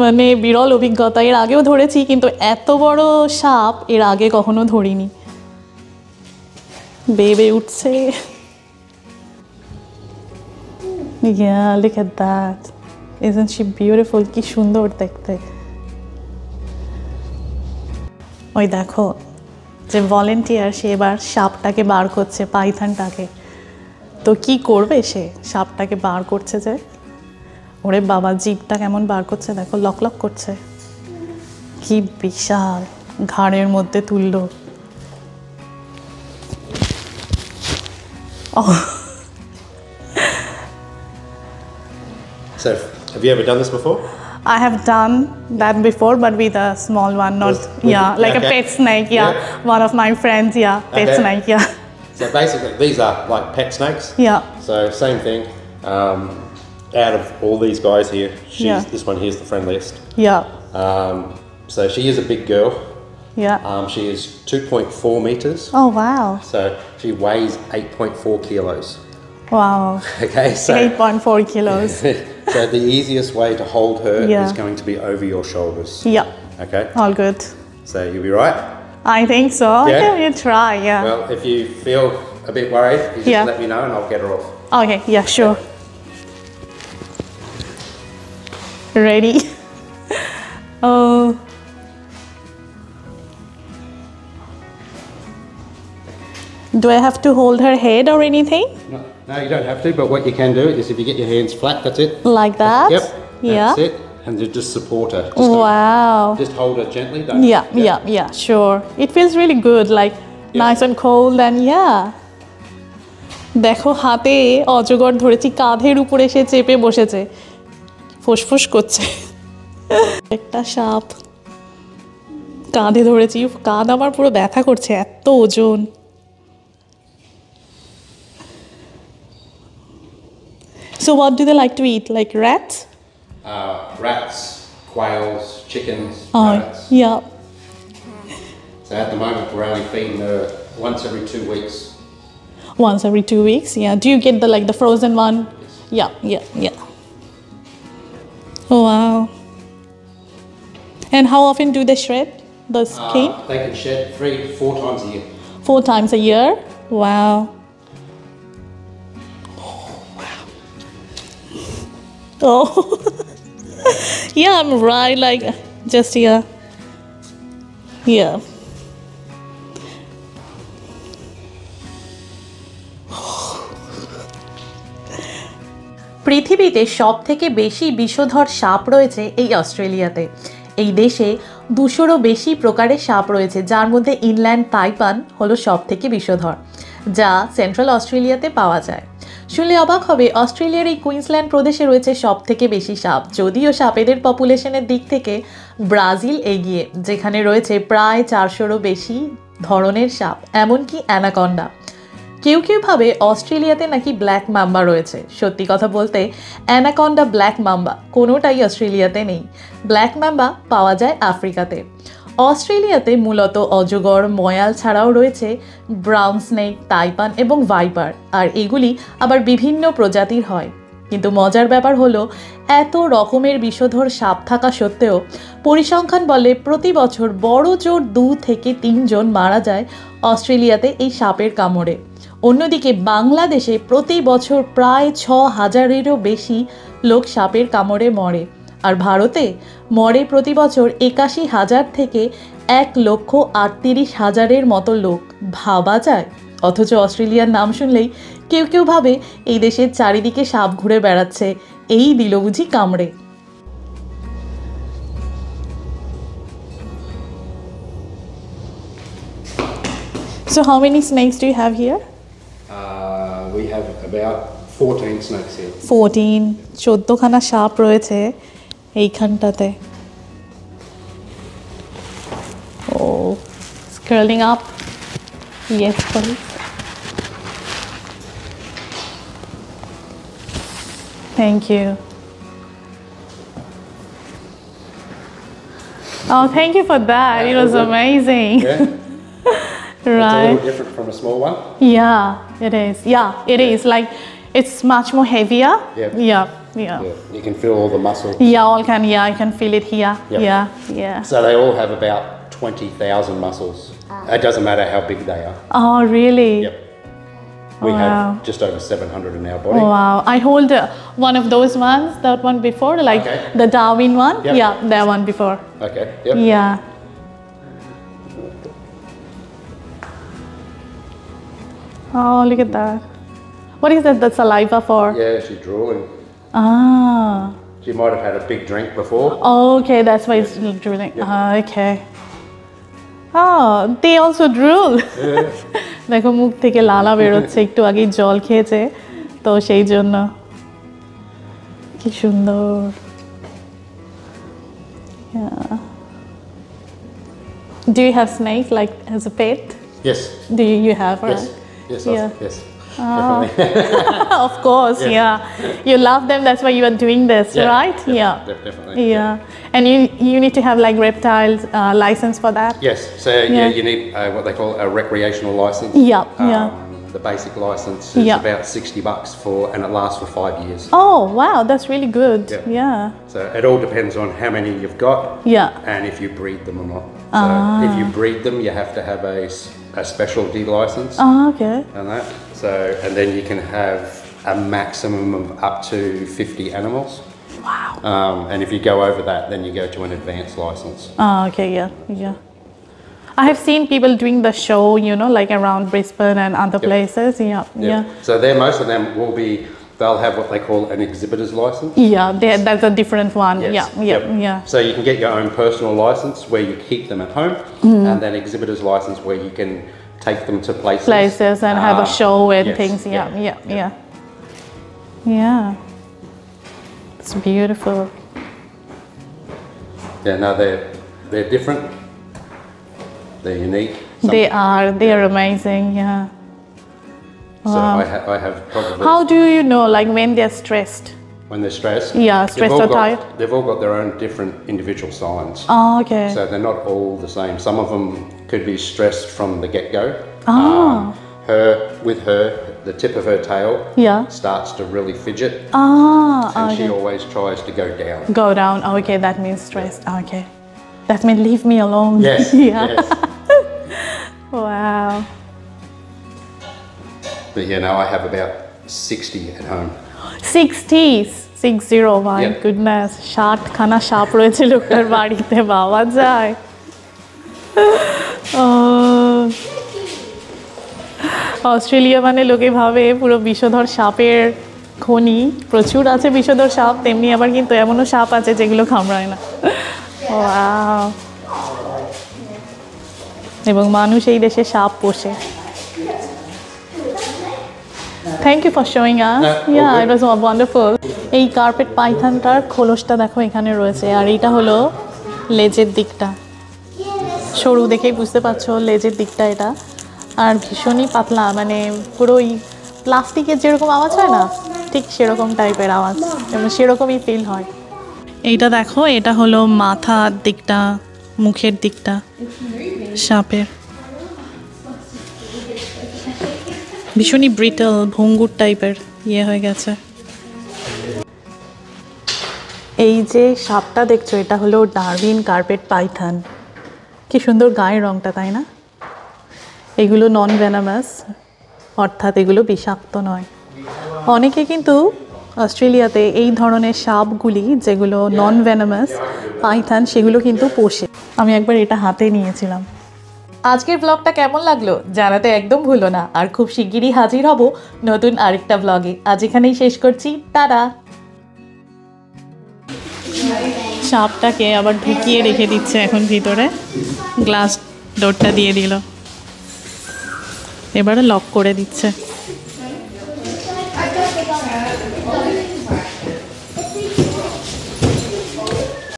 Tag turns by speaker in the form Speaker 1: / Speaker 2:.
Speaker 1: মানে বিরল অভিজ্ঞতা, এর আগেও ধরেছি কিন্তু এত বড় সাপ এর আগে কখনো ধরিনি। বেবে উঠছে। Yeah, look at that. Isn't she beautiful? কি সুন্দর দেখতে। ওই দেখো যে ভলেন্টিয়ার সে এবার সাপটাকে বার করছে, পাইথনটাকে। তো কি করবে সে? সাপটাকে বার করছে যে, ওরে বাবা জিভটা কেমন বার করছে দেখো, লক লক করছে। কি বিশাল, ঘাড়ের মধ্যে তুললো।
Speaker 2: So, have you ever done this before?
Speaker 1: I have done that before, but with a small one, not like a pet snake. One of my friends, pet snake.
Speaker 2: So basically, these are like pet snakes.
Speaker 1: Yeah.
Speaker 2: So same thing. Out of all these guys here, this one here is the friendliest.
Speaker 1: Yeah.
Speaker 2: So she is a big girl.
Speaker 1: Yeah.
Speaker 2: She is 2.4 meters.
Speaker 1: Oh wow.
Speaker 2: So she weighs 8.4 kilos.
Speaker 1: Wow.
Speaker 2: Okay, so
Speaker 1: 8.4 kilos.
Speaker 2: So the easiest way to hold her is going to be over your shoulders.
Speaker 1: Yeah.
Speaker 2: Okay.
Speaker 1: All good.
Speaker 2: So you'll be right.
Speaker 1: I think so.
Speaker 2: Yeah?
Speaker 1: Okay, you try. Yeah.
Speaker 2: Well, if you feel a bit worried, you just let me know and I'll get her off.
Speaker 1: Okay. Yeah. Sure. Ready? Oh. Do I have to hold her head or anything?
Speaker 2: No, you don't have to, but what you can do is if you get your hands flat, that's it.
Speaker 1: Like that?
Speaker 2: Yep.
Speaker 1: Yeah.
Speaker 2: That's it. And you just support her.
Speaker 1: Wow.
Speaker 2: Just hold her gently. Don't
Speaker 1: Yeah, sure. It feels really good, like nice and cold and দেখো হাতে অজগর ধরেছি, কাঁধের উপরে সে চেপে বসেছে, ফুসফুস করছে। একটা সাপ কাঁধে ধরেছি, কাঁধ আমার পুরো ব্যথা করছে, এত ওজন। So what do they like to eat? Like rats?
Speaker 2: Rats, quails, chickens, rabbits.
Speaker 1: Yeah.
Speaker 2: So at the moment we're only feeding her once every 2 weeks.
Speaker 1: Once every 2 weeks, yeah. Do you get the frozen one? Yes. Yeah. Oh, wow. And how often do they shred the skin?
Speaker 2: They can shed 3 to 4 times a year.
Speaker 1: 4 times a year? Wow. Oh. Yeah, I'm right, like just here. Yeah. পৃথিবীতে সবথেকে বেশি বিষধর সাপ রয়েছে এই অস্ট্রেলিয়াতে। এই দেশে 200-রও বেশি প্রকারের সাপ রয়েছে, যার মধ্যে ইনল্যান্ড তাইপান হলো সবথেকে বিষধর, যা সেন্ট্রাল অস্ট্রেলিয়াতে পাওয়া যায়। শুনলে অবাক হবে, অস্ট্রেলিয়ার এই কুইন্সল্যান্ড প্রদেশে রয়েছে সবথেকে বেশি সাপ, যদিও সাপেদের পপুলেশনের দিক থেকে ব্রাজিল এগিয়ে, যেখানে রয়েছে প্রায় 400-রও বেশি ধরনের সাপ, এমনকি অ্যানাকন্ডা। কেউ ভাবে অস্ট্রেলিয়াতে নাকি ব্ল্যাক মাম্বা রয়েছে। সত্যি কথা বলতে অ্যানাকন্ডা, ব্ল্যাক মাম্বা কোনোটাই অস্ট্রেলিয়াতে নেই। ব্ল্যাক মাম্বা পাওয়া যায় আফ্রিকাতে। অস্ট্রেলিয়াতে মূলত অজগর, ময়াল ছাড়াও রয়েছে ব্রাউন স্নেক, তাইপান এবং ভাইপার, আর এগুলি আবার বিভিন্ন প্রজাতির হয়। কিন্তু মজার ব্যাপার হলো, এত রকমের বিষধর সাপ থাকা সত্ত্বেও পরিসংখ্যান বলে প্রতি বছর বড় জোর 2 থেকে 3 জন মারা যায় অস্ট্রেলিয়াতে এই সাপের কামড়ে। অন্যদিকে বাংলাদেশে প্রতি বছর প্রায় 6,000-এরও বেশি লোক সাপের কামড়ে মরে, আর ভারতে মরে প্রতি বছর 81,000 থেকে 1,38,000-এর মতো লোক। ভাবা যায়? অথচ অস্ট্রেলিয়ার নাম শুনলেই কেউ ভাবে এই দেশের চারিদিকে সাপ ঘুরে বেড়াচ্ছে, এই দিল বুঝি কামড়ে। So how many snakes do you have here?
Speaker 2: We have about 14 snakes here.
Speaker 1: 14, 14খানা সাপ রয়েছে এইখানটাতে। Oh, it's curling up. Yes, please. Thank you. Oh, thank you for that. It was amazing.
Speaker 2: Yeah.
Speaker 1: Right.
Speaker 2: It's a little different from a small one.
Speaker 1: Yeah, it is. Yeah, it is. Like, it's much more heavier.
Speaker 2: Yep.
Speaker 1: Yeah, Yeah.
Speaker 2: You can feel all the muscles.
Speaker 1: Yeah, all can. Yeah, I can feel it here.
Speaker 2: Yep.
Speaker 1: Yeah.
Speaker 2: So they all have about 20,000 muscles. It doesn't matter how big they are.
Speaker 1: Oh, really?
Speaker 2: Yep. We have just over 700 in our body.
Speaker 1: Wow. I hold one of those ones, that one before, like the Darwin one.
Speaker 2: Yep.
Speaker 1: Yeah, that one before.
Speaker 2: Okay. Yep.
Speaker 1: Yeah. Oh, look at that. What is that? The saliva for?
Speaker 2: Yeah, she's drooling.
Speaker 1: Ah.
Speaker 2: She might have had a big drink before.
Speaker 1: Okay, that's why it's drooling. Okay. Oh, they also drool. দেখো মুখ থেকে লালা বেরোচ্ছে, একটু আগেই জল খেয়েছে তো সেই জন্য। কি সুন্দর। Do you have snake like as a pet?
Speaker 2: Yes.
Speaker 1: Do you have, right?
Speaker 2: Yes.
Speaker 1: Yeah.
Speaker 2: Yes. Definitely.
Speaker 1: Of course, yeah. You love them, that's why you are doing this, right? Yeah.
Speaker 2: Definitely.
Speaker 1: Yeah. And you need to have like reptiles license for that?
Speaker 2: Yes. So you need what they call a recreational license.
Speaker 1: Yeah.
Speaker 2: The basic license is about $60 and it lasts for 5 years.
Speaker 1: Oh, wow, that's really good. Yeah.
Speaker 2: So it all depends on how many you've got.
Speaker 1: Yeah.
Speaker 2: And if you breed them or not. So if you breed them, you have to have a specialty license.
Speaker 1: Oh, okay.
Speaker 2: And that. So, and then you can have a maximum of up to 50 animals.
Speaker 1: Wow.
Speaker 2: And if you go over that, then you go to an advanced license.
Speaker 1: Oh, okay, yeah. I have seen people doing the show, you know, like around Brisbane and other places. Yeah.
Speaker 2: So most of them will be, they'll have what they call an exhibitor's license.
Speaker 1: Yeah, that's a different one.
Speaker 2: Yes.
Speaker 1: Yeah.
Speaker 2: So you can get your own personal license where you keep them at home, and then exhibitor's license where you can take them to places
Speaker 1: and have a show and things. Yeah. It's beautiful.
Speaker 2: Yeah, no, they're different. They're unique.
Speaker 1: They are amazing. Yeah.
Speaker 2: So I have probably.
Speaker 1: How do you know, like when they're stressed?
Speaker 2: When they're stressed?
Speaker 1: Yeah, stressed or tired.
Speaker 2: They've all got their own different individual signs.
Speaker 1: Oh, okay.
Speaker 2: So they're not all the same. Some of them could be stressed from the get-go. With her, the tip of her tail starts to really fidget. And she always tries to go down.
Speaker 1: Go down. Okay, that means stressed. Okay. That means leave me alone.
Speaker 2: Yes.
Speaker 1: Yes. Wow.
Speaker 2: But I have about 60 at home.
Speaker 1: 60, my goodness. 60 খানা সাপ রয়েছে লোকটার বাড়িতে, বাবা যায়। Australia মানে লোকে ভাবে পুরো বিষধর সাপের খনি, প্রচুর আছে বিষধর সাপ, তেমনি আবার কিন্তু এমনও সাপ আছে যেগুলো কামড়ায় না। ওয়াও। এবং মানুষ এই দেশে সাপ পোষে। Thank you for showing us. It was wonderful. এই কার্পেট পাইথনটার খোলসটা দেখো এখানে রয়েছে, আর এইটা হলো লেজের দিকটা। সরু দেখেই বুঝতে পারছো লেজের দিকটা এটা, আর ভীষণই পাতলা, মানে পুরো ওই প্লাস্টিকের যেরকম আওয়াজ হয় না, ঠিক সেরকম টাইপের আওয়াজ, এবং সেরকমই ফিল হয়। এইটা দেখো, এটা হলো মাথার দিকটা, মুখের দিকটা সাপের। ভীষণই ব্রিটল, ভঙ্গুর টাইপের হয়ে গেছে। এই যে সাপটা দেখছো, এটা হলো ডারউইন কার্পেট পাইথন। কি সুন্দর গায়ের রঙটা, তাই না? এগুলো নন ভেনামাস, অর্থাৎ এগুলো বিষাক্ত নয়। অনেকে কিন্তু অস্ট্রেলিয়াতে এই ধরনের সাপগুলি, যেগুলো নন ভেনামাস পাইথন, সেগুলো কিন্তু পোষে। আমি একবার এটা হাতে নিয়েছিলাম। আজকের ব্লগটা কেমন লাগলো জানাতে একদম ভুলো না, আর খুব শিগগিরই হাজির হব নতুন আরেকটা ব্লগে। আজ এখানেই শেষ করছি, টাটা। সাপটাকে আবার ঢুকিয়ে রেখে দিচ্ছে এখন ভিতরে, গ্লাস ডোরটা দিয়ে দিল, এবারে লক করে দিচ্ছে।